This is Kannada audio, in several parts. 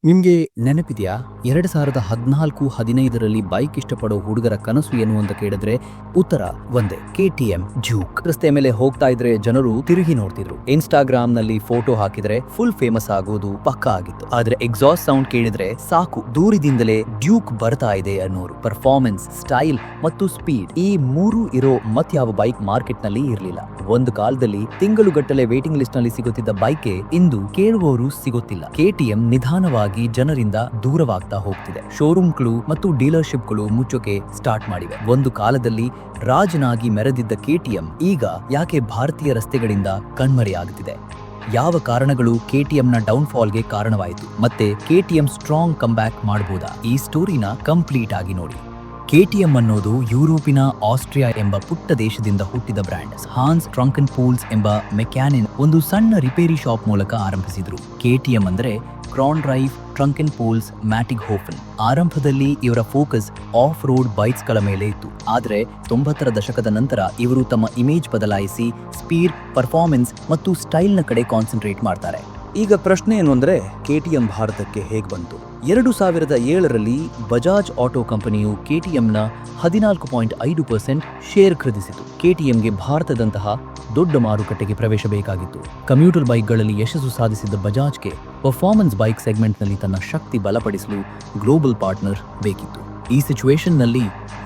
ನಿಮ್ಗೆ ನೆನಪಿದೆಯಾ 2014-15ರಲ್ಲಿ ಬೈಕ್ ಇಷ್ಟಪಡೋ ಹುಡುಗರ ಕನಸು ಏನು ಅಂತ ಕೇಳಿದ್ರೆ ಉತ್ತರ ಒಂದೇ, KTM ಡ್ಯೂಕ್. ರಸ್ತೆ ಮೇಲೆ ಹೋಗ್ತಾ ಇದ್ರೆ ಜನರು ತಿರುಗಿ ನೋಡ್ತಿದ್ರು. ಇನ್ಸ್ಟಾಗ್ರಾಮ್ ನಲ್ಲಿ ಫೋಟೋ ಹಾಕಿದ್ರೆ ಫುಲ್ ಫೇಮಸ್ ಆಗೋದು ಪಕ್ಕಾ ಆಗಿತ್ತು. ಆದ್ರೆ ಎಕ್ಸಾಸ್ಟ್ ಸೌಂಡ್ ಕೇಳಿದ್ರೆ ಸಾಕು, ದೂರದಿಂದಲೇ ಡ್ಯೂಕ್ ಬರ್ತಾ ಇದೆ ಅನ್ನೋರು. ಪರ್ಫಾರ್ಮೆನ್ಸ್, ಸ್ಟೈಲ್ ಮತ್ತು ಸ್ಪೀಡ್, ಈ ಮೂರು ಇರೋ ಮತ್ಯಾವ ಬೈಕ್ ಮಾರ್ಕೆಟ್ ನಲ್ಲಿ ಇರಲಿಲ್ಲ. ಒಂದು ಕಾಲದಲ್ಲಿ ತಿಂಗಳುಗಟ್ಟಲೆ ವೇಟಿಂಗ್ ಲಿಸ್ಟ್ ನಲ್ಲಿ ಸಿಗುತ್ತಿದ್ದ ಬೈಕ್ ಇಂದು ಕೇಳುವವರು ಸಿಗುತ್ತಿಲ್ಲ. KTM ನಿಧಾನವಾಗಿ ಜನರಿಂದ ದೂರವಾಗ್ತಾ ಹೋಗ್ತಿದೆ. ಶೋರೂಮ್ಗಳು ಮತ್ತು ಡೀಲರ್ಶಿಪ್ಗಳು ಮುಚ್ಚೋಕೆ ಸ್ಟಾರ್ಟ್ ಮಾಡಿವೆ. ಒಂದು ಕಾಲದಲ್ಲಿ ರಾಜನಾಗಿ ಮೆರೆದಿದ್ದ KTM ಈಗ ಯಾಕೆ ಭಾರತೀಯ ರಸ್ತೆಗಳಿಂದ ಕಣ್ಮರೆಯಾಗುತ್ತಿದೆ? ಯಾವ ಕಾರಣಗಳು KTM ನ ಡೌನ್ಫಾಲ್ಗೆ ಕಾರಣವಾಯಿತು? ಮತ್ತೆ KTM ಸ್ಟ್ರಾಂಗ್ ಕಂಬ್ಯಾಕ್ ಮಾಡಬಹುದಾ? ಈ ಸ್ಟೋರಿನ ಕಂಪ್ಲೀಟ್ ಆಗಿ ನೋಡಿ. KTM ಅನ್ನೋದು ಯುರೋಪಿನ ಆಸ್ಟ್ರಿಯಾ ಎಂಬ ಪುಟ್ಟ ದೇಶದಿಂದ ಹುಟ್ಟಿದ ಬ್ರ್ಯಾಂಡ್. ಹಾನ್ಸ್ ಟ್ರಂಕನ್ಪೂಲ್ಸ್ ಎಂಬ ಮೆಕ್ಯಾನಿನ್ ಒಂದು ಸಣ್ಣ ರಿಪೇರಿ ಶಾಪ್ ಮೂಲಕ ಆರಂಭಿಸಿದ್ರು. KTM ಅಂದ್ರೆ ಕ್ರಾನ್ಡ್ರೈವ್ ಟ್ರಂಕನ್ಪೂಲ್ಸ್ ಮ್ಯಾಟಿಗ್ಹೋಫನ್. ಆರಂಭದಲ್ಲಿ ಇವರ ಫೋಕಸ್ ಆಫ್ ರೋಡ್ ಬೈಕ್ಸ್ ಗಳ ಮೇಲೆ ಇತ್ತು. ಆದ್ರೆ 90ರ ದಶಕದ ನಂತರ ಇವರು ತಮ್ಮ ಇಮೇಜ್ ಬದಲಾಯಿಸಿ ಸ್ಪೀಡ್, ಪರ್ಫಾರ್ಮೆನ್ಸ್ ಮತ್ತು ಸ್ಟೈಲ್ ನ ಕಡೆ ಕಾನ್ಸಂಟ್ರೇಟ್ ಮಾಡ್ತಾರೆ. ಈಗ ಪ್ರಶ್ನೆ ಏನು ಅಂದ್ರೆ, KTM ಭಾರತಕ್ಕೆ ಹೇಗೆ ಬಂತು? 2007ರಲ್ಲಿ ಬಜಾಜ್ ಆಟೋ ಕಂಪನಿಯು KTMನ 14.5% ಶೇರ್ ಖರೀದಿಸಿತು. KTMಗೆ ಭಾರತದಂತಹ ದೊಡ್ಡ ಮಾರುಕಟ್ಟೆಗೆ ಪ್ರವೇಶ ಬೇಕಾಗಿತ್ತು. ಕಮ್ಯೂಟರ್ ಬೈಕ್ಗಳಲ್ಲಿ ಯಶಸ್ಸು ಸಾಧಿಸಿದ್ದ ಬಜಾಜ್ಗೆ ಪರ್ಫಾರ್ಮೆನ್ಸ್ ಬೈಕ್ ಸೆಗ್ಮೆಂಟ್ನಲ್ಲಿ ತನ್ನ ಶಕ್ತಿ ಬಲಪಡಿಸಲು ಗ್ಲೋಬಲ್ ಪಾರ್ಟ್ನರ್ ಬೇಕಿತ್ತು. ಈ ಸಿಚುವೇಶನ್ನಲ್ಲಿ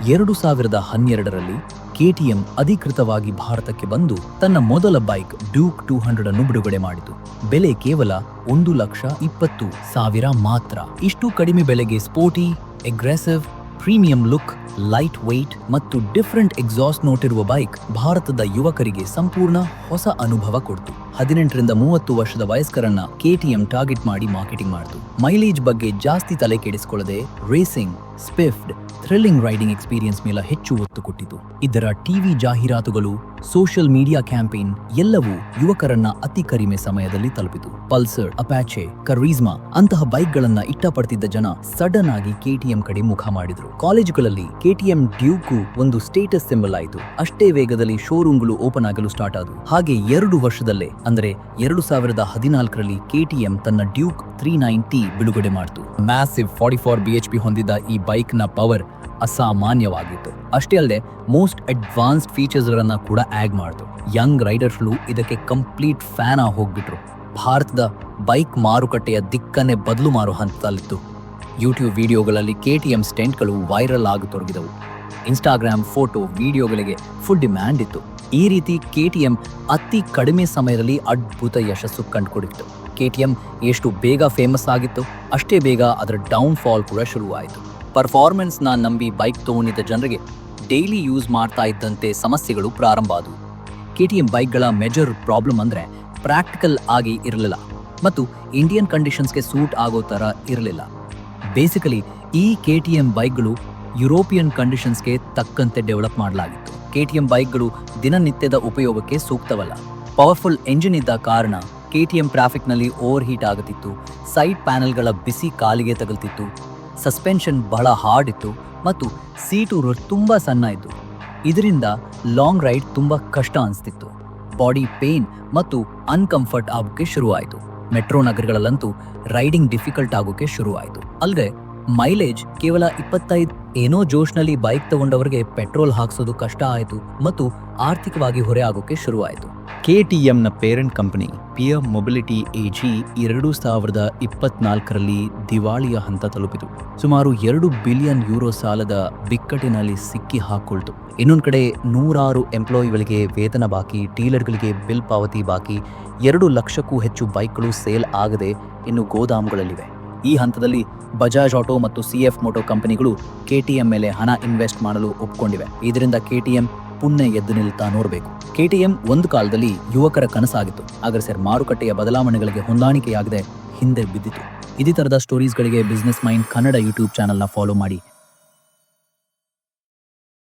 2012ರಲ್ಲಿ KTM ಅಧಿಕೃತವಾಗಿ ಭಾರತಕ್ಕೆ ಬಂದು ತನ್ನ ಮೊದಲ ಬೈಕ್ ಡ್ಯೂಕ್ 200 ಅನ್ನು ಬಿಡುಗಡೆ ಮಾಡಿತು. ಬೆಲೆ ಕೇವಲ 1,20,000 ಮಾತ್ರ. ಇಷ್ಟು ಕಡಿಮೆ ಬೆಲೆಗೆ sporty, aggressive, premium look, light weight ಮತ್ತು ಡಿಫರೆಂಟ್ ಎಕ್ಸಾಸ್ಟ್ ನೋಟ್ ಇರುವ ಬೈಕ್ ಭಾರತದ ಯುವಕರಿಗೆ ಸಂಪೂರ್ಣ ಹೊಸ ಅನುಭವ ಕೊಡ್ತು. 18ರಿಂದ 30 ವರ್ಷದ ವಯಸ್ಕರನ್ನ KTM ಟಾರ್ಗೆಟ್ ಮಾಡಿ ಮಾರ್ಕೆಟಿಂಗ್ ಮಾಡಿತು. ಮೈಲೇಜ್ ಬಗ್ಗೆ ಜಾಸ್ತಿ ತಲೆ ಕೆಡಿಸಿಕೊಳ್ಳದೆ racing, swift, thrilling riding experience ಮೇಲೆ ಹೆಚ್ಚು ಒತ್ತು ಕೊಟ್ಟಿತು. ಇದರ ಟಿವಿ ಜಾಹೀರಾತುಗಳು, ಸೋಷಿಯಲ್ ಮೀಡಿಯಾ ಕ್ಯಾಂಪೇನ್ ಎಲ್ಲವೂ ಯುವಕರನ್ನ ಅತಿ ಕಡಿಮೆ ಸಮಯದಲ್ಲಿ ತಲುಪಿತು. ಪಲ್ಸರ್, ಅಪಾಚೆ, ಕರೀಸ್ಮಾ ಅಂತಹ ಬೈಕ್ಗಳನ್ನ ಇಷ್ಟಪಡ್ತಿದ್ದ ಜನ ಸಡನ್ ಆಗಿ KTM ಕಡೆ ಮುಖ ಮಾಡಿದ್ರು. ಕಾಲೇಜುಗಳಲ್ಲಿ KTM ಡ್ಯೂಕ್ ಒಂದು ಸ್ಟೇಟಸ್ ಸಿಂಬಲ್ ಆಯಿತು. ಅಷ್ಟೇ ವೇಗದಲ್ಲಿ ಶೋರೂಮ್ಗಳು ಓಪನ್ ಆಗಲು ಸ್ಟಾರ್ಟ್ ಆದವು. ಹಾಗೆ 2 ವರ್ಷದಲ್ಲೇ ಅಂದ್ರೆ 2014ರಲ್ಲಿ KTM ತನ್ನ ಡ್ಯೂಕ್ 390 ಬಿಡುಗಡೆ ಮಾಡಿತು. ಮ್ಯಾಸಿವ್ 44 bhp ಹೊಂದಿದ್ದ ಈ ಬೈಕ್ ನ ಪವರ್ ಅಸಾಮಾನ್ಯವಾಗಿತ್ತು. ಅಷ್ಟೇ ಅಲ್ಲದೆ ಮೋಸ್ಟ್ ಅಡ್ವಾನ್ಸ್ಡ್ ಫೀಚರ್ಸ್ ಗಳನ್ನ ಕೂಡ ಆಡ್ ಮಾಡಿತು. ಯಂಗ್ ರೈಡರ್ಸ್ಗಳು ಇದಕ್ಕೆ ಕಂಪ್ಲೀಟ್ ಫ್ಯಾನ್ ಆಗಿ ಹೋಗ್ಬಿಟ್ರು. ಭಾರತದ ಬೈಕ್ ಮಾರುಕಟ್ಟೆಯ ದಿಕ್ಕನ್ನೇ ಬದಲು ಮಾರೋ ಹಂತದಲ್ಲಿತ್ತು. ಯೂಟ್ಯೂಬ್ ವಿಡಿಯೋಗಳಲ್ಲಿ KTM ಸ್ಟೆಂಟ್ಗಳು ವೈರಲ್ ಆಗತೊಡಗಿದವು. ಇನ್ಸ್ಟಾಗ್ರಾಮ್ ಫೋಟೋ, ವಿಡಿಯೋಗಳಿಗೆ ಫುಲ್ ಡಿಮ್ಯಾಂಡ್ ಇತ್ತು. ಈ ರೀತಿ KTM ಅತಿ ಕಡಿಮೆ ಸಮಯದಲ್ಲಿ ಅದ್ಭುತ ಯಶಸ್ಸು ಕಂಡುಕೊಂಡಿತ್ತು. KTM ಎಷ್ಟು ಬೇಗ ಫೇಮಸ್ ಆಗಿತ್ತು, ಅಷ್ಟೇ ಬೇಗ ಅದರ ಡೌನ್ಫಾಲ್ ಕೂಡ ಶುರುವಾಯಿತು. ಪರ್ಫಾರ್ಮೆನ್ಸ್ನ ನಂಬಿ ಬೈಕ್ ತಗೊಂಡಿದ್ದ ಜನರಿಗೆ ಡೈಲಿ ಯೂಸ್ ಮಾಡ್ತಾ ಇದ್ದಂತೆ ಸಮಸ್ಯೆಗಳು ಪ್ರಾರಂಭ ಆದವು. KTM ಬೈಕ್ಗಳ ಮೇಜರ್ ಪ್ರಾಬ್ಲಮ್ ಅಂದ್ರೆ ಪ್ರಾಕ್ಟಿಕಲ್ ಆಗಿ ಇರಲಿಲ್ಲ ಮತ್ತು ಇಂಡಿಯನ್ ಕಂಡೀಷನ್ಸ್ಗೆ ಸೂಟ್ ಆಗೋ ಥರ ಇರಲಿಲ್ಲ. ಬೇಸಿಕಲಿ ಈ KTM ಬೈಕ್ಗಳು ಯುರೋಪಿಯನ್ ಕಂಡೀಷನ್ಸ್ಗೆ ತಕ್ಕಂತೆ ಡೆವಲಪ್ ಮಾಡಲಾಗಿತ್ತು. KTM ಬೈಕ್ಗಳು ದಿನನಿತ್ಯದ ಉಪಯೋಗಕ್ಕೆ ಸೂಕ್ತವಲ್ಲ. ಪವರ್ಫುಲ್ ಎಂಜಿನ್ ಇದ್ದ ಕಾರಣ KTM ಟ್ರಾಫಿಕ್ನಲ್ಲಿ ಓವರ್ ಹೀಟ್ ಆಗುತ್ತಿತ್ತು. ಸೈಡ್ ಪ್ಯಾನೆಲ್ಗಳ ಬಿಸಿ ಕಾಲಿಗೆ ತಗುಲ್ತಿತ್ತು. ಸಸ್ಪೆನ್ಷನ್ ಬಹಳ ಹಾರ್ಡ್ ಇತ್ತು ಮತ್ತು ಸೀಟು ತುಂಬಾ ಸಣ್ಣ ಇತ್ತು. ಇದರಿಂದ ಲಾಂಗ್ ರೈಡ್ ತುಂಬಾ ಕಷ್ಟ ಅನಿಸ್ತಿತ್ತು. ಬಾಡಿ ಪೇನ್ ಮತ್ತು ಅನ್ಕಂಫರ್ಟ್ ಆಗೋಕೆ ಶುರುವಾಯಿತು. ಮೆಟ್ರೋ ನಗರಗಳಲ್ಲಂತೂ ರೈಡಿಂಗ್ ಡಿಫಿಕಲ್ಟ್ ಆಗೋಕೆ ಶುರುವಾಯಿತು. ಅಲ್ಲದೆ ಮೈಲೇಜ್ ಕೇವಲ 25. ಏನೋ ಜೋಶ್ನಲ್ಲಿ ಬೈಕ್ ತಗೊಂಡವರಿಗೆ ಪೆಟ್ರೋಲ್ ಹಾಕ್ಸೋದು ಕಷ್ಟ ಆಯಿತು ಮತ್ತು ಆರ್ಥಿಕವಾಗಿ ಹೊರೆ ಆಗೋಕೆ ಶುರುವಾಯಿತು. KTMನ parent company Pierer Mobility AG 2024ರಲ್ಲಿ ದಿವಾಳಿಯ ಹಂತ ತಲುಪಿತು. ಸುಮಾರು 2 ಬಿಲಿಯನ್ ಯೂರೋ ಸಾಲದ ಬಿಕ್ಕಟ್ಟಿನಲ್ಲಿ ಸಿಕ್ಕಿ ಹಾಕೊಳ್ತು. ಇನ್ನೊಂದು ಕಡೆ 100 ಎಂಪ್ಲಾಯಿಗಳಿಗೆ ವೇತನ ಬಾಕಿ, ಡೀಲರ್ಗಳಿಗೆ ಬಿಲ್ ಪಾವತಿ ಬಾಕಿ, 2 ಲಕ್ಷಕ್ಕೂ ಹೆಚ್ಚು ಬೈಕ್ಗಳು ಸೇಲ್ ಆಗದೆ ಇನ್ನು ಗೋದಾಮುಗಳಲ್ಲಿವೆ. ಈ ಹಂತದಲ್ಲಿ ಬಜಾಜ್ ಆಟೋ ಮತ್ತು CF ಮೋಟೋ ಕಂಪನಿಗಳು KTM ಮೇಲೆ ಹಣ ಇನ್ವೆಸ್ಟ್ ಮಾಡಲು ಒಪ್ಕೊಂಡಿವೆ. ಇದರಿಂದ KTM ಪುಣ್ಯ ಎದ್ದು ನಿಲ್ತಾ ನೋಡಬೇಕು. KTM ಒಂದು ಕಾಲದಲ್ಲಿ ಯುವಕರ ಕನಸಾಗಿತ್ತು. ಆದರೆ ಮಾರುಕಟ್ಟೆಯ ಬದಲಾವಣೆಗಳಿಗೆ ಹೊಂದಾಣಿಕೆಯಾಗದೆ ಹಿಂದೆ ಬಿದ್ದಿತು. ಇದೇ ತರದ ಸ್ಟೋರೀಸ್ಗಳಿಗೆ ಬಿಸ್ನೆಸ್ ಮೈಂಡ್ ಕನ್ನಡ ಯೂಟ್ಯೂಬ್ ಚಾನೆಲ್ನ ಫಾಲೋ ಮಾಡಿ.